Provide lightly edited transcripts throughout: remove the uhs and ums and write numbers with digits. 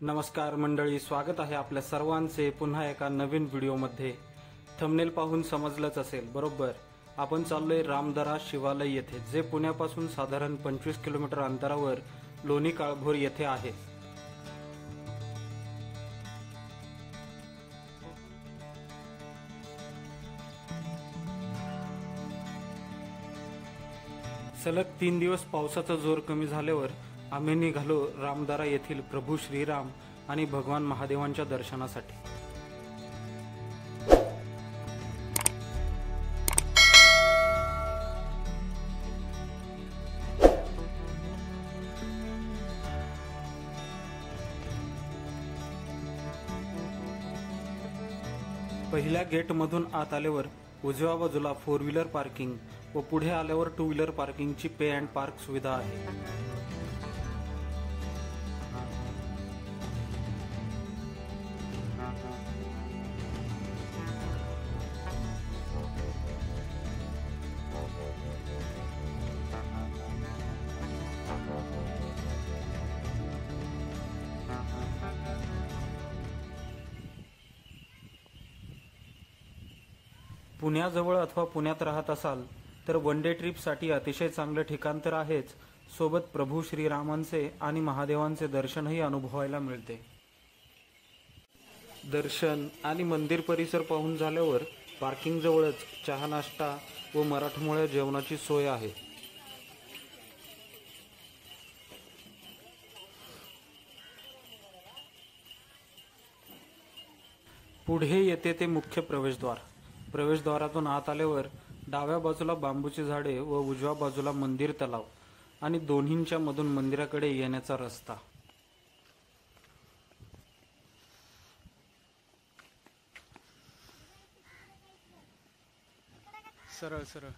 नमस्कार मंडळी, स्वागत आहे आपल्या सर्वांचे पुन्हा एका नवीन व्हिडिओमध्ये। थंबनेल पाहून समजलंच असेल, बरोबर आपण चाललोय रामदरा शिवालय येथे, जे पुण्यापासून साधारण 25 किलोमीटर अंतरावर लोणी काळभोर येथे आहे। सलग 3 दिवस पावसाचा जोर कमी झाल्यावर आम्ही निघालो रामदरा येथील प्रभू श्रीराम आणि भगवान महादेवांच्या दर्शनासाठी। पहिल्या गेटमधून आत आल्यावर उजव्या बाजूला 4 व्हीलर पार्किंग व पुढे आल्यावर 2 व्हीलर पार्किंगची पे अँड पार्क सुविधा आहे। पुण्याजवळ अथवा पुण्यात राहत असाल तर वन डे ट्रिपसाठी अतिशय चांगले ठिकाण तर आहेच, सोबत प्रभू श्रीरामांचे आणि महादेवांचे दर्शनही अनुभवायला मिळते। दर्शन आणि मंदिर परिसर पाहून झाल्यावर पार्किंग जवळच चहा नाश्ता व मराठमोळ्या जेवणाची सोय आहे। पुढे येते ते मुख्य प्रवेशद्वार। प्रवेशद्वारातून आत आल्यावर डाव्या बाजूला बांबूची झाडे व उजव्या बाजूला मंदिर तलाव आणि दोन्हींच्या मधून मंदिराकडे येण्याचा रस्ता। सरळ सरळ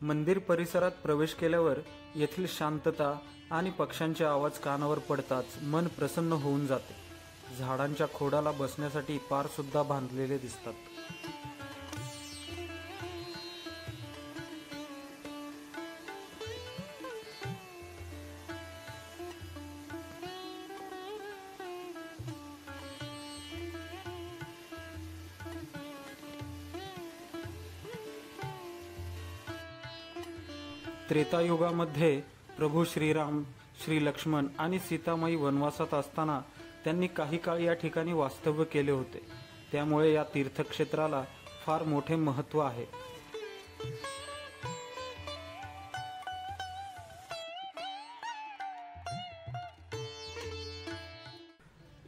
मंदिर परिसरात प्रवेश केल्यावर येथील शांतता आणि पक्ष्यांचे आवाज कानावर पडताच मन प्रसन्न होऊन जाते। झाडांच्या खोडाला बसण्यासाठी पार सुद्धा बांधलेले दिसतात। त्रेतायुगामध्ये प्रभू श्रीराम, श्री लक्ष्मण आणि सीतामाई वनवासात असताना त्यांनी काही काळ या ठिकाणी वास्तव्य केले होते, त्यामुळे या तीर्थक्षेत्राला फार मोठे महत्त्व आहे।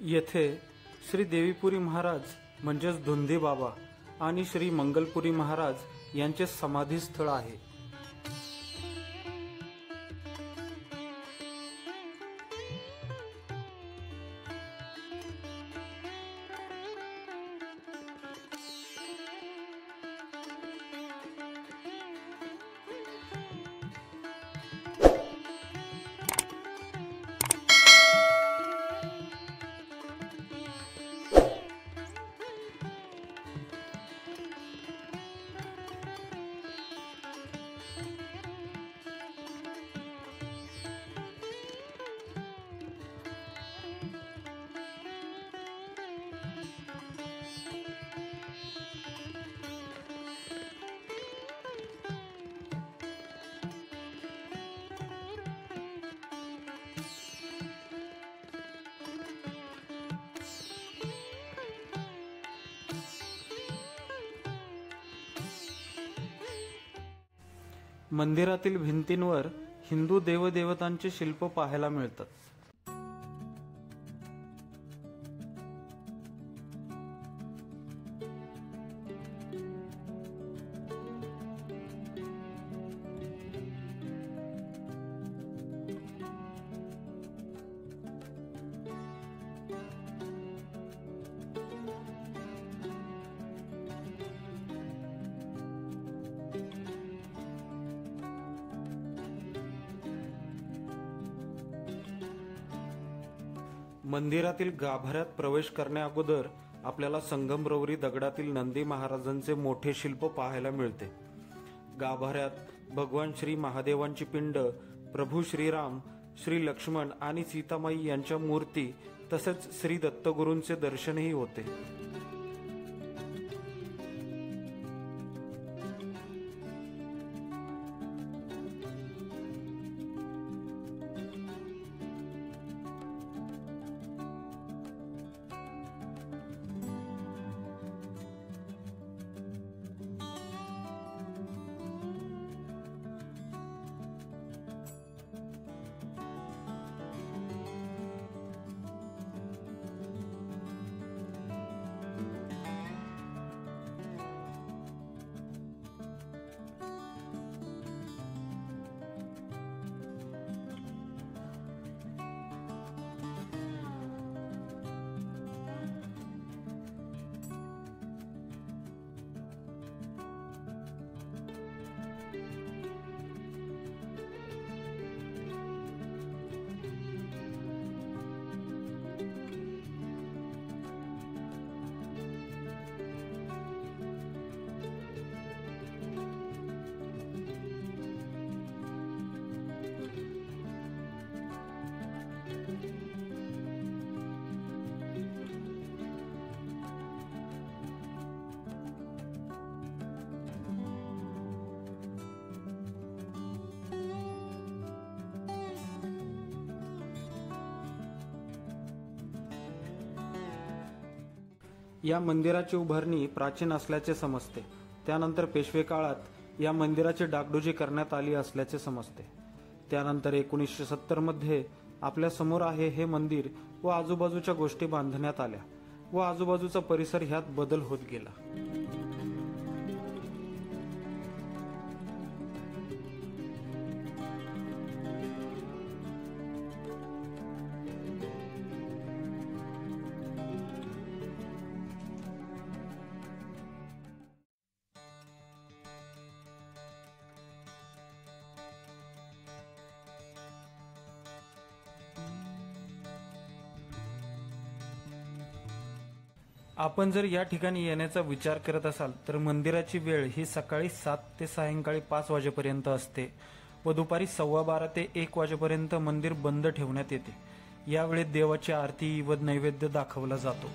येथे श्री देवीपुरी महाराज म्हणजेच धुंदी बाबा आणि श्री मंगलपुरी महाराज यांचे समाधी स्थळ आहे। मंदिरातील भिंतींवर हिंदू देवदेवतांचे शिल्प पाहायला मिळतात। मंदिरातील गाभाऱ्यात प्रवेश करण्याअगोदर आपल्याला संगमरवरी दगडातील नंदी महाराजांचे मोठे शिल्प पाहायला मिळते। गाभाऱ्यात भगवान श्री महादेवांची पिंड, प्रभू श्रीराम, श्री लक्ष्मण आणि सीतामाई यांच्या मूर्ती तसेच श्री दत्तगुरूंचे दर्शनही होते। या मंदिराची उभारणी प्राचीन असल्याचे समजते। त्यानंतर पेशवे काळात या मंदिराची डागडुजी करण्यात आली असल्याचे समजते। त्यानंतर 1970 मध्ये आपल्या समोर आहे हे मंदिर व आजूबाजूच्या गोष्टी बांधण्यात आल्या व आजूबाजूचा परिसर ह्यात बदल होत गेला। आपण जर या ठिकाणी येण्याचा विचार करत असाल तर मंदिराची वेळ ही सकाळी 7 ते सायंकाळी 5 वाजेपर्यंत असते व दुपारी 12:15 ते 1 वाजेपर्यंत मंदिर बंद ठेवण्यात येते। यावेळी देवाची आरती व नैवेद्य दाखवला जातो।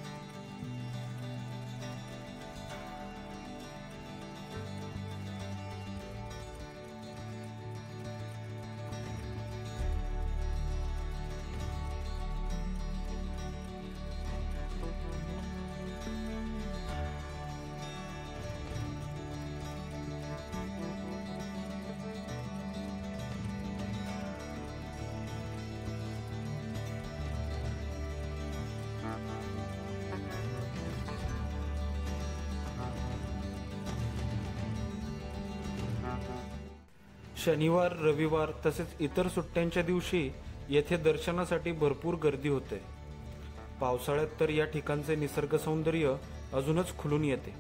शनिवार, रविवार तसेच इतर सुट्ट्यांच्या दिवशी येथे दर्शनासाठी भरपूर गर्दी होते। पावसाळ्यात तर या ठिकाणचे निसर्ग सौंदर्य अजूनच खुलून येते।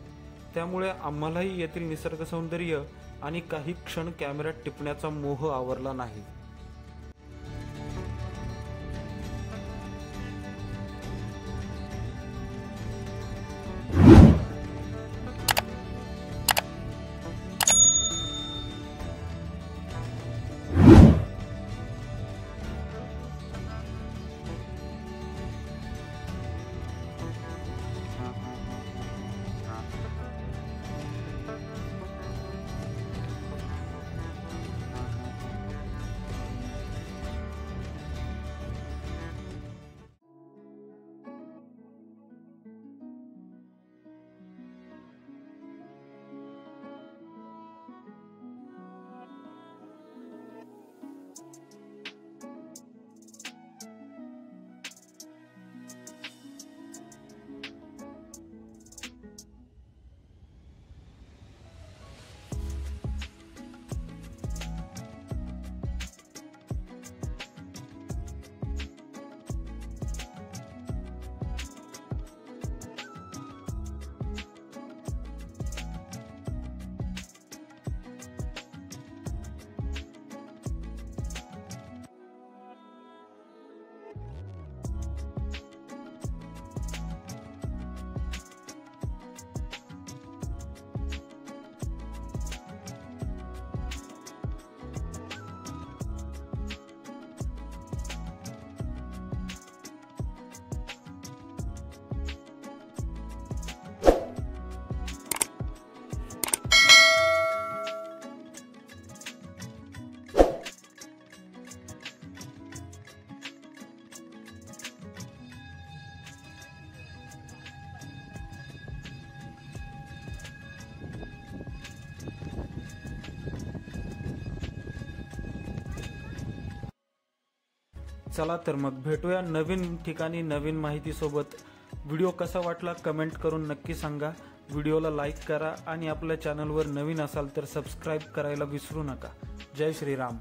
त्यामुळे आम्हालाही येथील निसर्ग सौंदर्य आणि काही क्षण कॅमेऱ्यात टिपण्याचा मोह आवरला नाही। चला तर मग भेटूया नवीन ठिकाणी नवीन माहिती सोबत। व्हिडिओ कसा वाटला कमेंट करून नक्की सांगा। व्हिडिओला लाईक करा आणि आपल्या चॅनलवर नवीन असाल तर सबस्क्राईब करायला विसरू नका। जय श्रीराम।